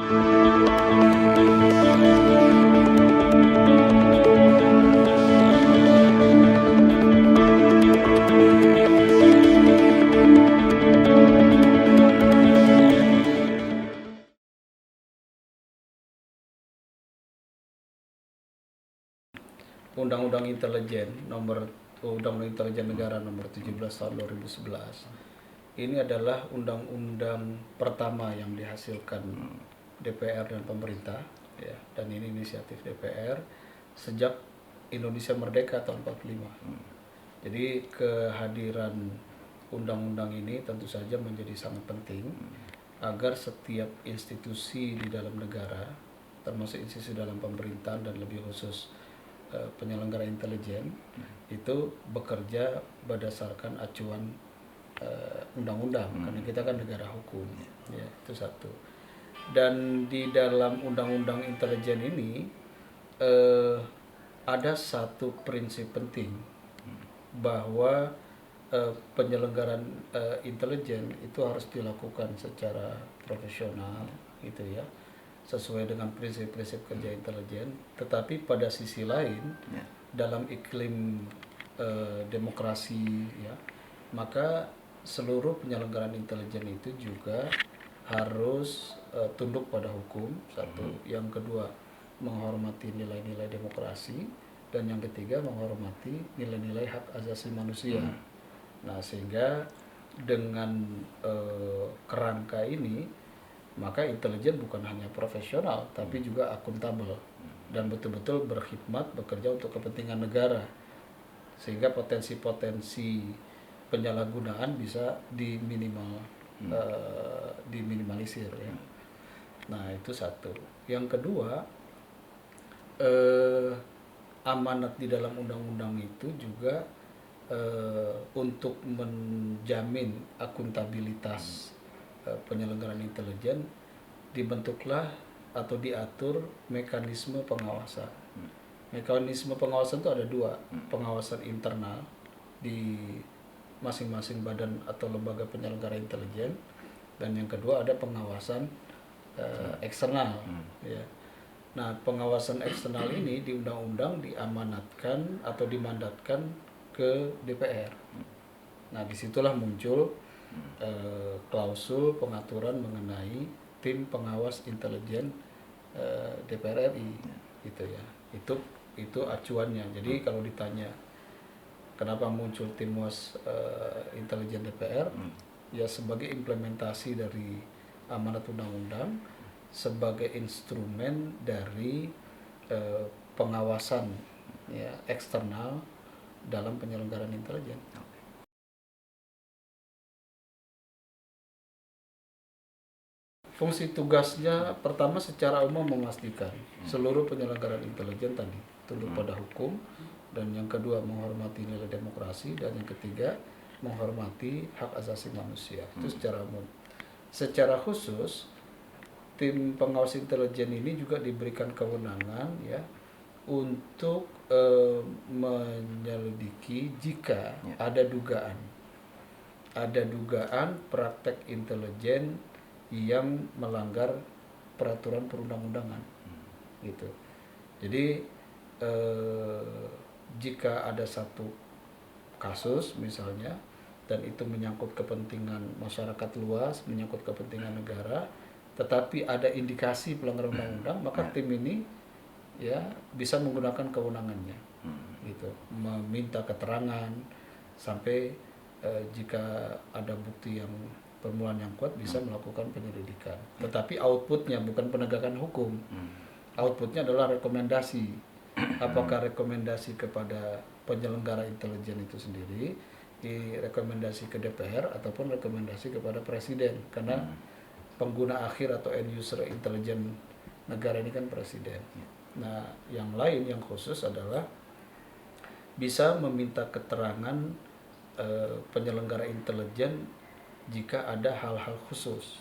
Undang-Undang Intelijen Negara nomor 17 tahun 2011. Ini adalah undang-undang pertama yang dihasilkan DPR dan pemerintah, ya, dan ini inisiatif DPR sejak Indonesia merdeka tahun 45. Jadi kehadiran undang-undang ini tentu saja menjadi sangat penting agar setiap institusi di dalam negara, termasuk institusi dalam pemerintahan dan lebih khusus penyelenggara intelijen itu bekerja berdasarkan acuan undang-undang, karena kita kan negara hukum, ya, itu satu. Dan di dalam undang-undang intelijen ini ada satu prinsip penting bahwa penyelenggaraan intelijen itu harus dilakukan secara profesional, gitu ya, sesuai dengan prinsip-prinsip kerja intelijen. Tetapi pada sisi lain, dalam iklim demokrasi, ya, maka seluruh penyelenggaraan intelijen itu juga harus tunduk pada hukum, satu. Yang kedua, menghormati nilai-nilai demokrasi, dan yang ketiga, menghormati nilai-nilai hak asasi manusia. Nah, sehingga dengan kerangka ini, maka intelijen bukan hanya profesional, tapi juga akuntabel dan betul-betul berkhidmat, bekerja untuk kepentingan negara, sehingga potensi-potensi penyalahgunaan bisa diminimalisir, ya. Nah, itu satu. Yang kedua, amanat di dalam undang-undang itu juga untuk menjamin akuntabilitas penyelenggaraan intelijen, dibentuklah atau diatur mekanisme pengawasan. Mekanisme pengawasan itu ada dua, pengawasan internal di masing-masing badan atau lembaga penyelenggara intelijen, dan yang kedua ada pengawasan eksternal, ya. Nah, pengawasan eksternal ini di undang-undang diamanatkan atau dimandatkan ke DPR. Nah, disitulah muncul klausul pengaturan mengenai tim pengawas intelijen DPR RI, gitu ya. Itu acuannya. Jadi kalau ditanya kenapa muncul tim pengawas intelijen DPR, ya sebagai implementasi dari amanat undang-undang, sebagai instrumen dari pengawasan, ya, eksternal dalam penyelenggaraan intelijen. Fungsi tugasnya pertama secara umum memastikan seluruh penyelenggaraan intelijen tadi tunduk pada hukum, dan yang kedua menghormati nilai demokrasi, dan yang ketiga menghormati hak asasi manusia. Itu secara umum. Secara khusus, tim pengawas intelijen ini juga diberikan kewenangan, ya, untuk menyelidiki jika ada dugaan praktek intelijen yang melanggar peraturan perundang-undangan, gitu. Jadi jika ada satu kasus misalnya, dan itu menyangkut kepentingan masyarakat luas, menyangkut kepentingan negara, tetapi ada indikasi pelanggaran undang-undang, maka tim ini, ya, bisa menggunakan kewenangannya, gitu, meminta keterangan sampai jika ada bukti yang permulaan yang kuat bisa melakukan penyelidikan. Tetapi outputnya bukan penegakan hukum. Outputnya adalah rekomendasi. Apakah rekomendasi kepada penyelenggara intelijen itu sendiri, rekomendasi ke DPR, ataupun rekomendasi kepada Presiden, karena pengguna akhir atau end user intelijen negara ini kan Presiden. Nah, yang lain yang khusus adalah bisa meminta keterangan penyelenggara intelijen jika ada hal-hal khusus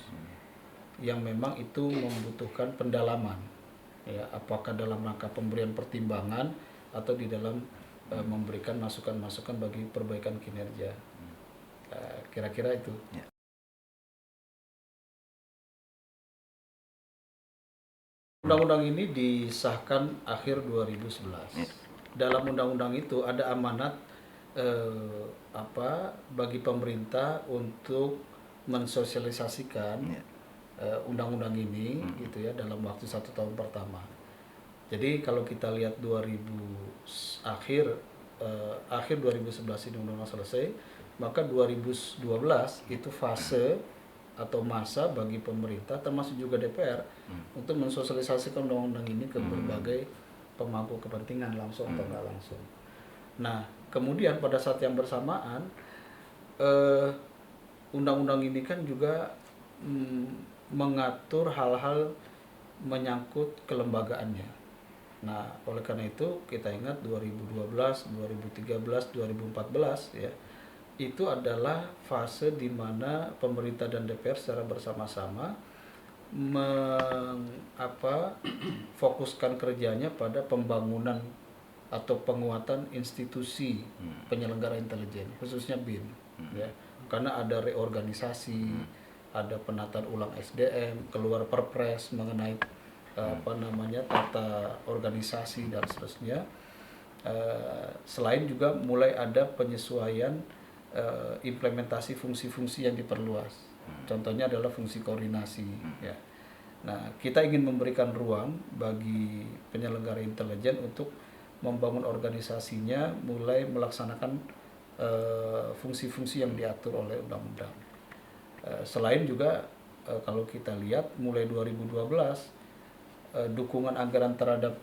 yang memang itu membutuhkan pendalaman, ya, apakah dalam rangka pemberian pertimbangan atau di dalam memberikan masukan-masukan bagi perbaikan kinerja. Kira-kira itu. Undang-undang ini disahkan akhir 2011. Ya. Dalam undang-undang itu ada amanat bagi pemerintah untuk mensosialisasikan Ya. undang-undang ini gitu ya dalam waktu 1 tahun pertama. Jadi kalau kita lihat akhir 2011 ini undang-undang selesai, maka 2012 itu fase atau masa bagi pemerintah termasuk juga DPR untuk mensosialisasikan undang-undang ini ke berbagai pemangku kepentingan langsung atau nggak langsung. Nah, kemudian pada saat yang bersamaan undang-undang ini kan juga mengatur hal-hal menyangkut kelembagaannya. Nah, oleh karena itu kita ingat 2012, 2013, 2014 ya. Itu adalah fase di mana pemerintah dan DPR secara bersama-sama fokuskan kerjanya pada pembangunan atau penguatan institusi penyelenggara intelijen, khususnya BIN ya. Karena ada reorganisasi, ada penataan ulang SDM, keluar Perpres mengenai tata organisasi dan seterusnya. Selain juga mulai ada penyesuaian implementasi fungsi-fungsi yang diperluas. Contohnya adalah fungsi koordinasi ya. Nah, kita ingin memberikan ruang bagi penyelenggara intelijen untuk membangun organisasinya mulai melaksanakan fungsi-fungsi yang diatur oleh undang-undang. Selain juga kalau kita lihat mulai 2012 dukungan anggaran terhadap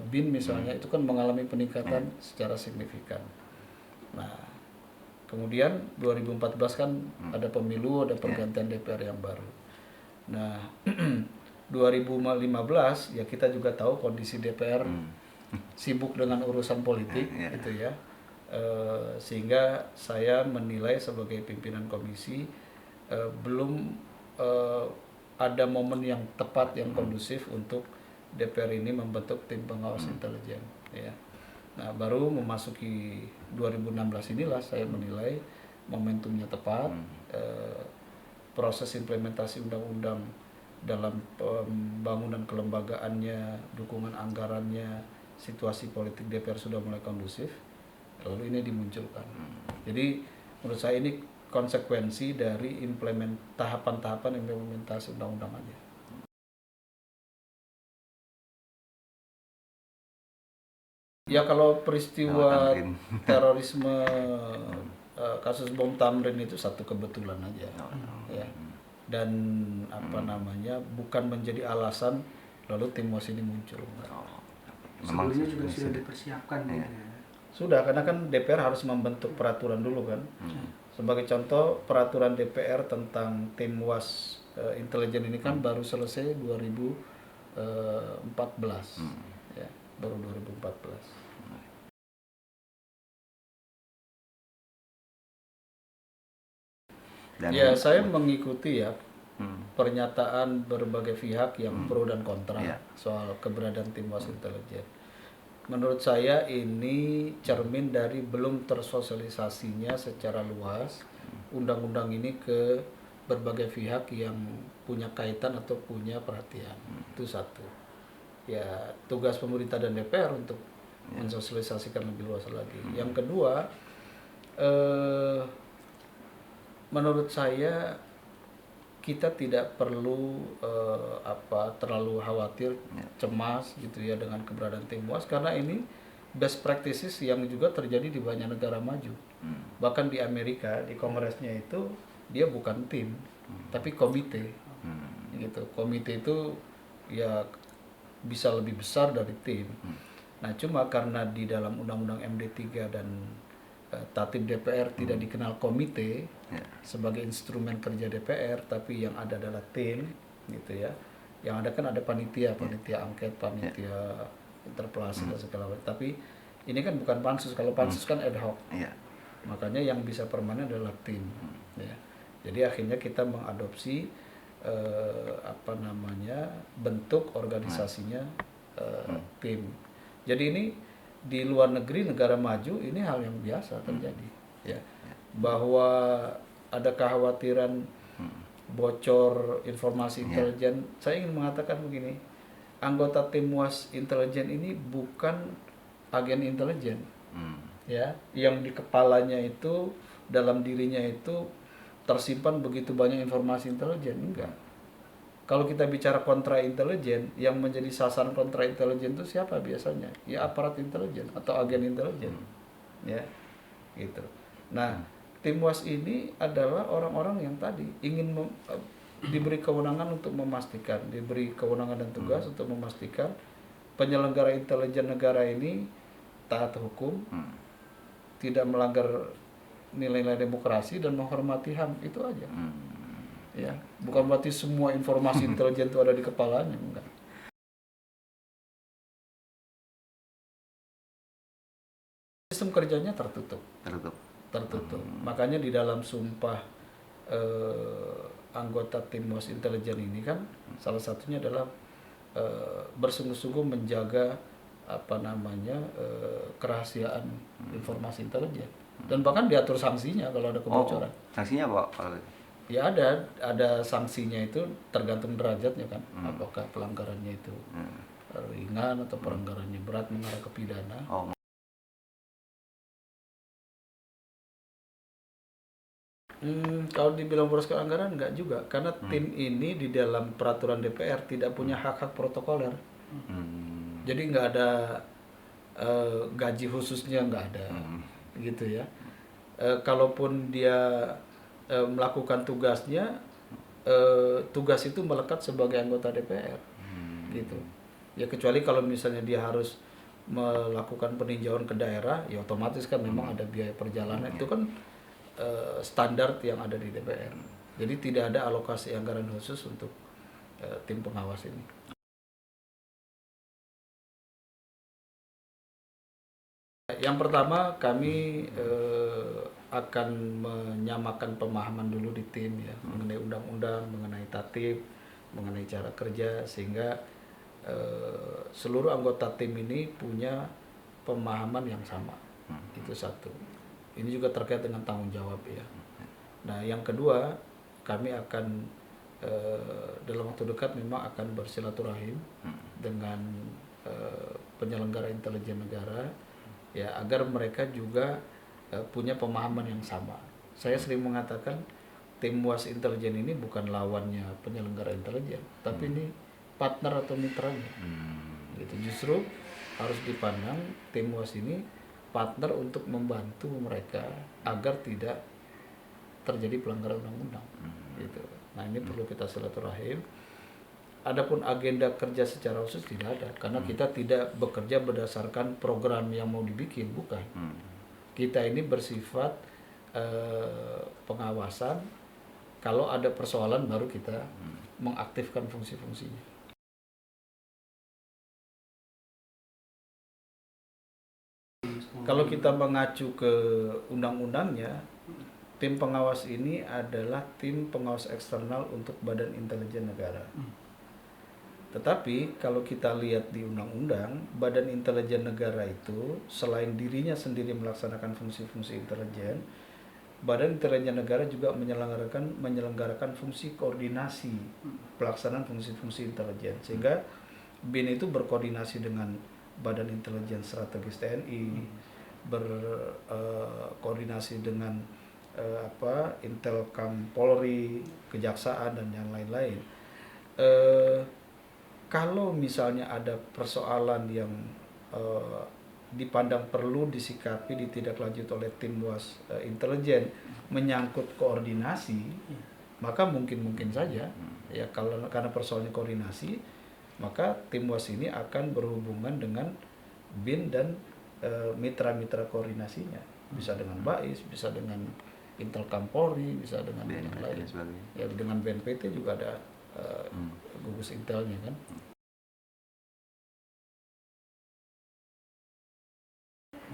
BIN misalnya itu kan mengalami peningkatan secara signifikan. Nah, kemudian 2014 kan ada pemilu, ada pergantian DPR yang baru. Nah, 2015 ya kita juga tahu kondisi DPR sibuk dengan urusan politik gitu ya. Sehingga saya menilai sebagai pimpinan komisi belum ada momen yang tepat yang kondusif untuk DPR ini membentuk tim pengawas intelijen ya. Nah, baru memasuki 2016 inilah saya menilai momentumnya tepat. Proses implementasi undang-undang dalam pembangunan kelembagaannya, dukungan anggarannya, situasi politik DPR sudah mulai kondusif, lalu ini dimunculkan. Jadi menurut saya ini konsekuensi dari tahapan-tahapan implementasi undang-undang aja. Ya kalau peristiwa terorisme kasus bom Tamrin itu satu kebetulan aja ya. Dan bukan menjadi alasan lalu tim WAS ini muncul. Sebelumnya juga sudah dipersiapkan ya. Sudah, karena kan DPR harus membentuk peraturan dulu kan. Sebagai contoh, peraturan DPR tentang tim WAS intelijen ini kan baru selesai 2014 ya, baru 2014. Ya, saya mengikuti ya pernyataan berbagai pihak yang pro dan kontra soal keberadaan tim WAS intelijen. Menurut saya ini cermin dari belum tersosialisasinya secara luas undang-undang ini ke berbagai pihak yang punya kaitan atau punya perhatian. Itu satu. Ya, tugas pemerintah dan DPR untuk mensosialisasikan lebih luas lagi. Yang kedua, menurut saya kita tidak perlu terlalu khawatir, cemas gitu ya dengan keberadaan tim WAS, karena ini best practices yang juga terjadi di banyak negara maju. Bahkan di Amerika, di kongresnya itu dia bukan tim, tapi komite. Gitu. Komite itu ya bisa lebih besar dari tim. Nah, cuma karena di dalam Undang-Undang MD3 dan Tatip DPR tidak dikenal komite sebagai instrumen kerja DPR, tapi yang ada adalah tim gitu ya. Yang ada kan ada panitia angket, panitia interpelasi dan segala macam. Tapi ini kan bukan pansus. Kalau pansus kan ad hoc. Makanya yang bisa permanen adalah tim ya. Jadi akhirnya kita mengadopsi bentuk organisasinya tim. Jadi ini di luar negeri, negara maju, ini hal yang biasa terjadi ya. Bahwa ada kekhawatiran bocor informasi intelijen, saya ingin mengatakan begini, anggota tim Was intelijen ini bukan agen intelijen, ya, yang di kepalanya itu, dalam dirinya itu tersimpan begitu banyak informasi intelijen. Enggak. Kalau kita bicara kontra intelijen, yang menjadi sasaran kontra intelijen itu siapa biasanya? Ya aparat intelijen atau agen intelijen, ya, gitu. Nah, tim Was ini adalah orang-orang yang tadi ingin diberi kewenangan untuk memastikan, diberi kewenangan dan tugas untuk memastikan penyelenggara intelijen negara ini taat hukum, tidak melanggar nilai-nilai demokrasi dan menghormati HAM, itu aja. Ya, bukan berarti semua informasi intelijen itu ada di kepalanya, enggak. Sistem kerjanya tertutup. Makanya di dalam sumpah anggota tim Was intelijen ini kan salah satunya adalah bersungguh-sungguh menjaga kerahasiaan informasi intelijen, dan bahkan diatur sanksinya kalau ada kebocoran. Sanksinya apa kalau ya ada sanksinya, itu tergantung derajatnya kan, apakah pelanggarannya itu ringan atau pelanggarannya berat mengarah ke pidana. Kalau dibilang boros anggaran enggak juga, karena tim ini di dalam peraturan DPR tidak punya hak-hak protokoler. Jadi nggak ada gaji khususnya, nggak ada, gitu ya. Kalaupun dia melakukan tugasnya, tugas itu melekat sebagai anggota DPR, gitu. Ya kecuali kalau misalnya dia harus melakukan peninjauan ke daerah, ya otomatis kan memang ada biaya perjalanan, itu kan standar yang ada di DPR. Jadi tidak ada alokasi anggaran khusus untuk tim pengawas ini. Yang pertama, kami akan menyamakan pemahaman dulu di tim ya, mengenai undang-undang, mengenai tatip, mengenai cara kerja, sehingga seluruh anggota tim ini punya pemahaman yang sama. Itu satu. Ini juga terkait dengan tanggung jawab ya. Nah, yang kedua, kami akan dalam waktu dekat memang akan bersilaturahim dengan penyelenggara intelijen negara, ya, agar mereka juga punya pemahaman yang sama. Saya sering mengatakan tim Was intelijen ini bukan lawannya penyelenggara intelijen, tapi ini partner atau mitranya. Gitu. Justru harus dipandang tim Was ini partner untuk membantu mereka agar tidak terjadi pelanggaran undang-undang. Gitu. Nah, ini perlu kita silaturahim. Adapun agenda kerja secara khusus tidak ada, karena kita tidak bekerja berdasarkan program yang mau dibikin, bukan. Kita ini bersifat pengawasan. Kalau ada persoalan baru kita mengaktifkan fungsi-fungsinya. Kalau kita mengacu ke undang-undangnya, tim pengawas ini adalah tim pengawas eksternal untuk Badan Intelijen Negara. Tetapi kalau kita lihat di undang-undang, Badan Intelijen Negara itu selain dirinya sendiri melaksanakan fungsi-fungsi intelijen, Badan Intelijen Negara juga menyelenggarakan fungsi koordinasi pelaksanaan fungsi-fungsi intelijen, sehingga BIN itu berkoordinasi dengan Badan Intelijen Strategis TNI, berkoordinasi dengan Intelkam Polri, Kejaksaan, dan yang lain-lain. Kalau misalnya ada persoalan yang dipandang perlu disikapi ditindaklanjut oleh tim Was intelijen menyangkut koordinasi, maka mungkin saja ya, karena persoalannya koordinasi, maka tim Was ini akan berhubungan dengan BIN dan mitra-mitra koordinasinya, bisa dengan BAIS, bisa dengan Intelkam Polri, bisa dengan yang lain. Ya, dengan BNPT juga ada gugus intelnya kan.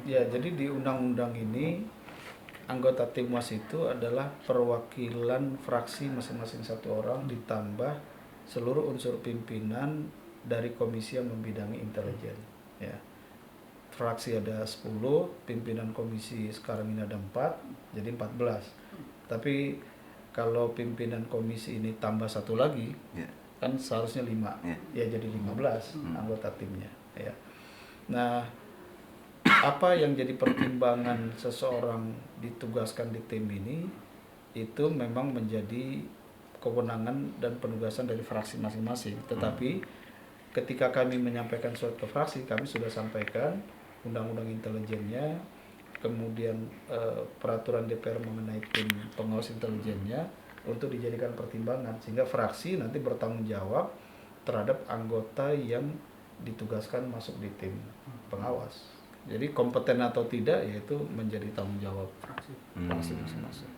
Ya, jadi di undang-undang ini anggota tim Was itu adalah perwakilan fraksi masing-masing satu orang ditambah seluruh unsur pimpinan dari komisi yang membidangi intelijen. Ya. Fraksi ada 10, pimpinan komisi sekarang ini ada 4, jadi 14. Tapi kalau pimpinan komisi ini tambah satu lagi, kan seharusnya 5, ya jadi 15 anggota timnya ya. Nah, apa yang jadi pertimbangan seseorang ditugaskan di tim ini itu memang menjadi kewenangan dan penugasan dari fraksi masing-masing. Tetapi ketika kami menyampaikan surat ke fraksi, kami sudah sampaikan undang-undang intelijennya, kemudian peraturan DPR mengenai tim pengawas intelijennya untuk dijadikan pertimbangan, sehingga fraksi nanti bertanggung jawab terhadap anggota yang ditugaskan masuk di tim pengawas. Jadi kompeten atau tidak yaitu menjadi tanggung jawab fraksi masing-masing.